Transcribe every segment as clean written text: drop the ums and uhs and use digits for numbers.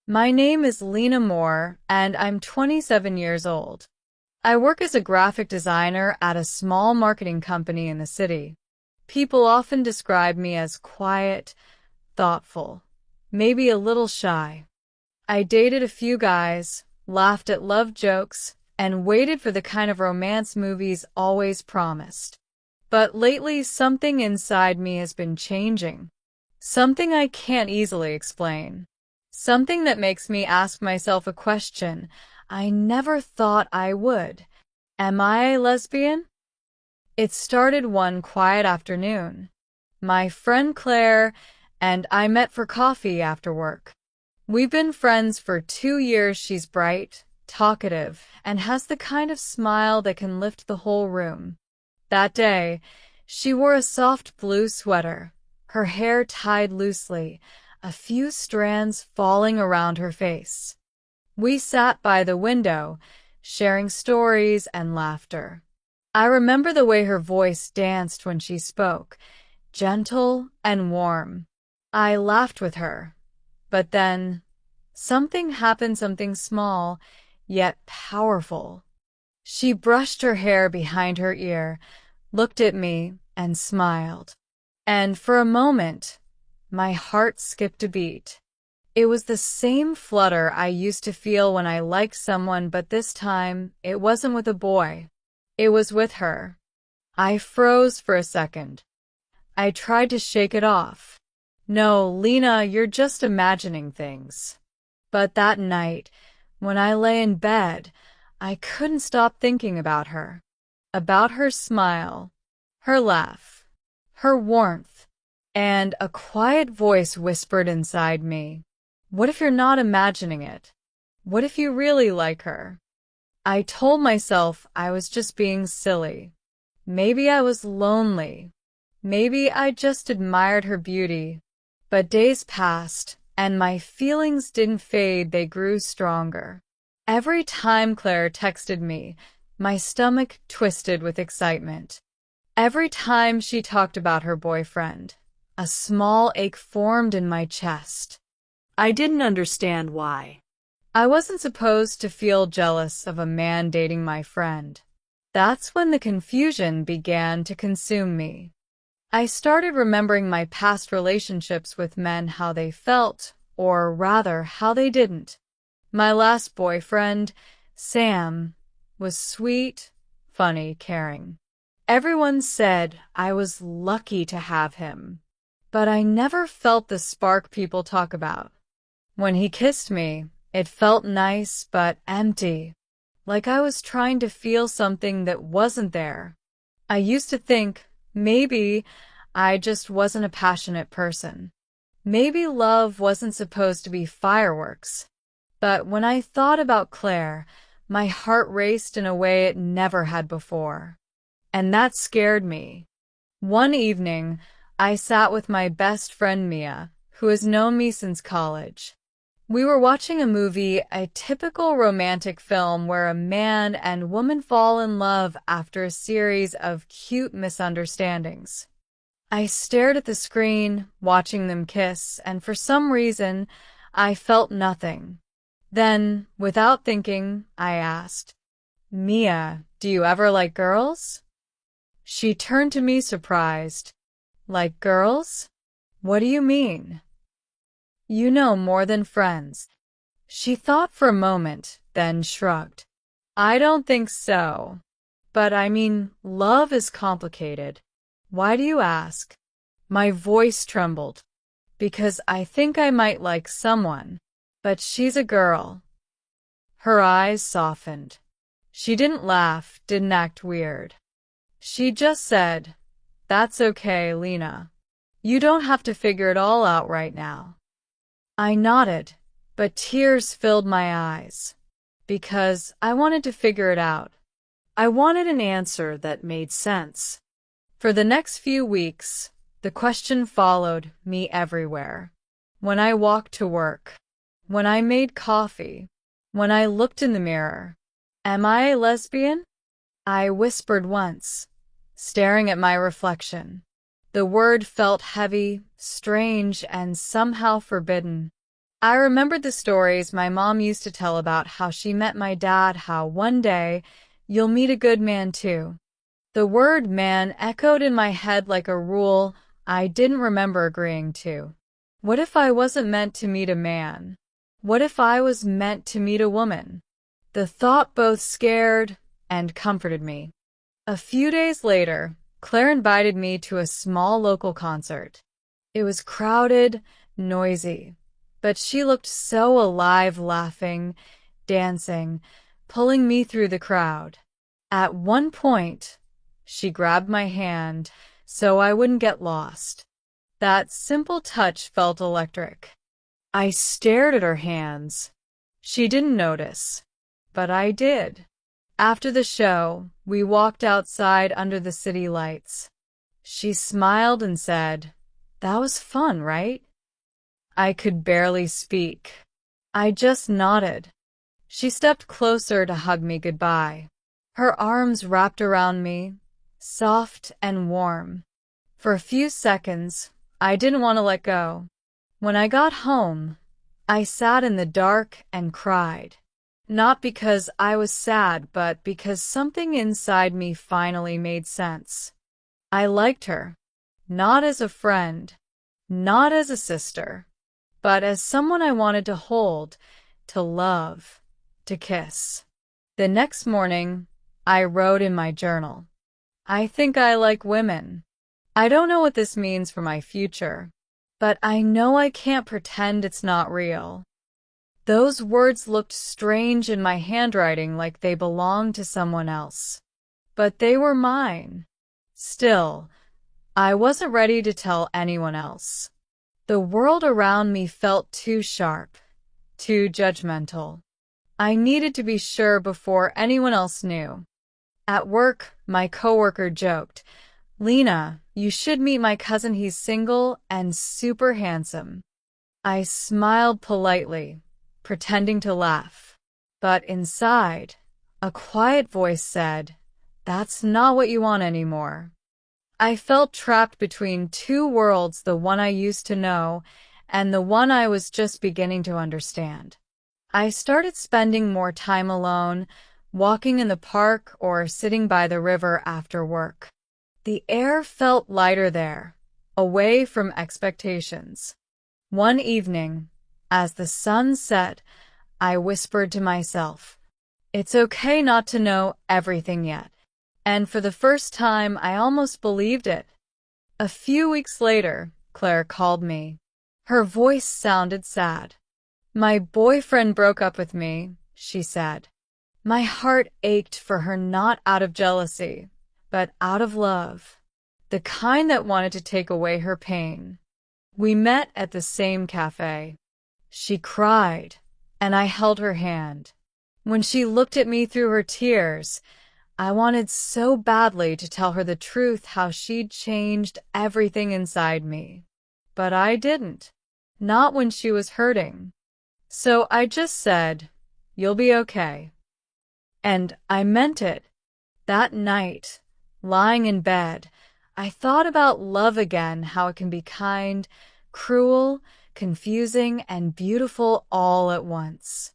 My name is Lena Moore, and I'm 27 years old. I work as a graphic designer at a small marketing company in the city. People often describe me as quiet, thoughtful, maybe a little shy. I dated a few guys, laughed at love jokes, and waited for the kind of romance movies always promised. But lately, something inside me has been changing. Something I can't easily explain. Something that makes me ask myself a question I never thought I would. Am I a lesbian? It started one quiet afternoon. My friend Claire and I met for coffee after work. We've been friends for 2 years. She's bright, talkative, and has the kind of smile that can lift the whole room. That day, she wore a soft blue sweater, her hair tied loosely, a few strands falling around her face. We sat by the window, sharing stories and laughter. I remember the way her voice danced when she spoke, gentle and warm. I laughed with her. But then, something happened, something small, yet powerful. She brushed her hair behind her ear, looked at me, and smiled. And for a moment, my heart skipped a beat. It was the same flutter I used to feel when I liked someone, but this time, it wasn't with a boy. It was with her. I froze for a second. I tried to shake it off. No, Lena, you're just imagining things. But that night, when I lay in bed, I couldn't stop thinking about her. About her smile, her laugh, her warmth, and a quiet voice whispered inside me, "What if you're not imagining it? What if you really like her?" I told myself I was just being silly. Maybe I was lonely. Maybe I just admired her beauty. But days passed, and my feelings didn't fade, they grew stronger. Every time Claire texted me, my stomach twisted with excitement. Every time she talked about her boyfriend, a small ache formed in my chest. I didn't understand why. I wasn't supposed to feel jealous of a man dating my friend. That's when the confusion began to consume me. I started remembering my past relationships with men, how they felt, or rather, how they didn't. My last boyfriend, Sam, was sweet, funny, caring. Everyone said I was lucky to have him, but I never felt the spark people talk about. When he kissed me, it felt nice but empty, like I was trying to feel something that wasn't there. I used to think, maybe I just wasn't a passionate person. Maybe love wasn't supposed to be fireworks. But when I thought about Claire, my heart raced in a way it never had before. And that scared me. One evening, I sat with my best friend Mia, who has known me since college. We were watching a movie, a typical romantic film where a man and woman fall in love after a series of cute misunderstandings. I stared at the screen, watching them kiss, and for some reason, I felt nothing. Then, without thinking, I asked, "Mia, do you ever like girls?" She turned to me surprised. "Like girls? What do you mean?" "You know, more than friends." She thought for a moment, then shrugged. "I don't think so. But I mean, love is complicated. Why do you ask?" My voice trembled. "Because I think I might like someone. But she's a girl." Her eyes softened. She didn't laugh, didn't act weird. She just said, "That's okay, Lena. You don't have to figure it all out right now." I nodded, but tears filled my eyes. Because I wanted to figure it out. I wanted an answer that made sense. For the next few weeks, the question followed me everywhere. When I walked to work, when I made coffee, when I looked in the mirror. "Am I a lesbian?" I whispered once, staring at my reflection. The word felt heavy, strange, and somehow forbidden. I remembered the stories my mom used to tell about how she met my dad, how one day you'll meet a good man too. The word man echoed in my head like a rule I didn't remember agreeing to. What if I wasn't meant to meet a man? What if I was meant to meet a woman? The thought both scared and comforted me. A few days later, Claire invited me to a small local concert. It was crowded, noisy, but she looked so alive, laughing, dancing, pulling me through the crowd. At one point, she grabbed my hand so I wouldn't get lost. That simple touch felt electric. I stared at her hands. She didn't notice, but I did. After the show, we walked outside under the city lights. She smiled and said, "That was fun, right?" I could barely speak. I just nodded. She stepped closer to hug me goodbye. Her arms wrapped around me, soft and warm. For a few seconds, I didn't want to let go. When I got home, I sat in the dark and cried. Not because I was sad, but because something inside me finally made sense. I liked her, not as a friend, not as a sister, but as someone I wanted to hold, to love, to kiss. The next morning, I wrote in my journal, "I think I like women." I don't know what this means for my future, but I know I can't pretend it's not real. Those words looked strange in my handwriting, like they belonged to someone else. But they were mine. Still, I wasn't ready to tell anyone else. The world around me felt too sharp, too judgmental. I needed to be sure before anyone else knew. At work, my coworker joked, "Lena, you should meet my cousin. He's single and super handsome." I smiled politely, pretending to laugh. But inside, a quiet voice said, "That's not what you want anymore." I felt trapped between two worlds, the one I used to know and the one I was just beginning to understand. I started spending more time alone, walking in the park or sitting by the river after work. The air felt lighter there, away from expectations. One evening, as the sun set, I whispered to myself, "It's okay not to know everything yet." And for the first time, I almost believed it. A few weeks later, Claire called me. Her voice sounded sad. "My boyfriend broke up with me," she said. My heart ached for her, not out of jealousy, but out of love, the kind that wanted to take away her pain. We met at the same cafe. She cried, and I held her hand. When she looked at me through her tears, I wanted so badly to tell her the truth, how she'd changed everything inside me. But I didn't. Not when she was hurting. So I just said, "You'll be okay." And I meant it. That night, lying in bed, I thought about love again, how it can be kind, cruel, confusing, and beautiful all at once.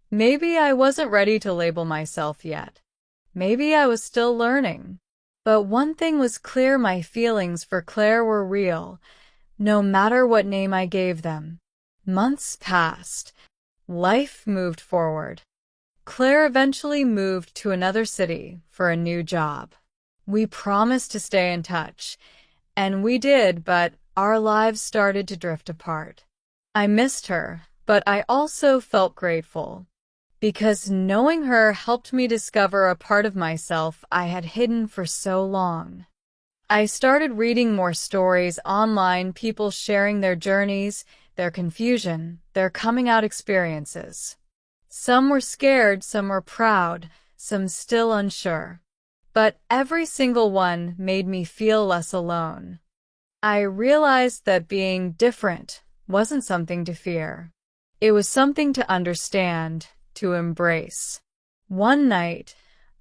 Maybe I wasn't ready to label myself yet. Maybe I was still learning. But one thing was clear: my feelings for Claire were real, no matter what name I gave them. Months passed. Life moved forward. Claire eventually moved to another city for a new job. We promised to stay in touch, and we did, but our lives started to drift apart. I missed her, but I also felt grateful, because knowing her helped me discover a part of myself I had hidden for so long. I started reading more stories online, people sharing their journeys, their confusion, their coming out experiences. Some were scared, some were proud, some still unsure. But every single one made me feel less alone. I realized that being different wasn't something to fear. It was something to understand, to embrace. One night,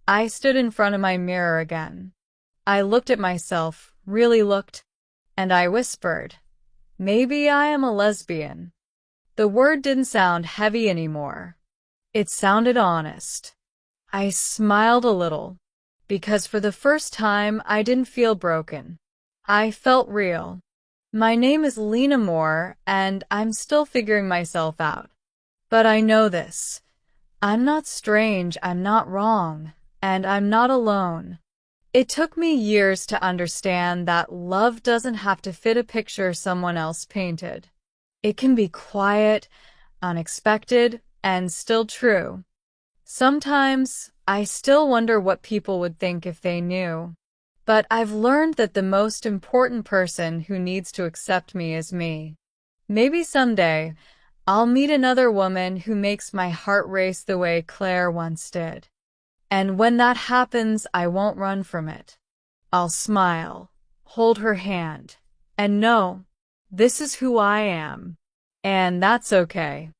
I stood in front of my mirror again. I looked at myself, really looked, and I whispered, "Maybe I am a lesbian." The word didn't sound heavy anymore. It sounded honest. I smiled a little, because for the first time I didn't feel broken. I felt real. My name is Lena Moore, and I'm still figuring myself out. But I know this. I'm not strange, I'm not wrong, and I'm not alone. It took me years to understand that love doesn't have to fit a picture someone else painted. It can be quiet, unexpected, and still true. Sometimes I still wonder what people would think if they knew. But I've learned that the most important person who needs to accept me is me. Maybe someday I'll meet another woman who makes my heart race the way Claire once did. And when that happens, I won't run from it. I'll smile, hold her hand, and know this is who I am. And that's okay.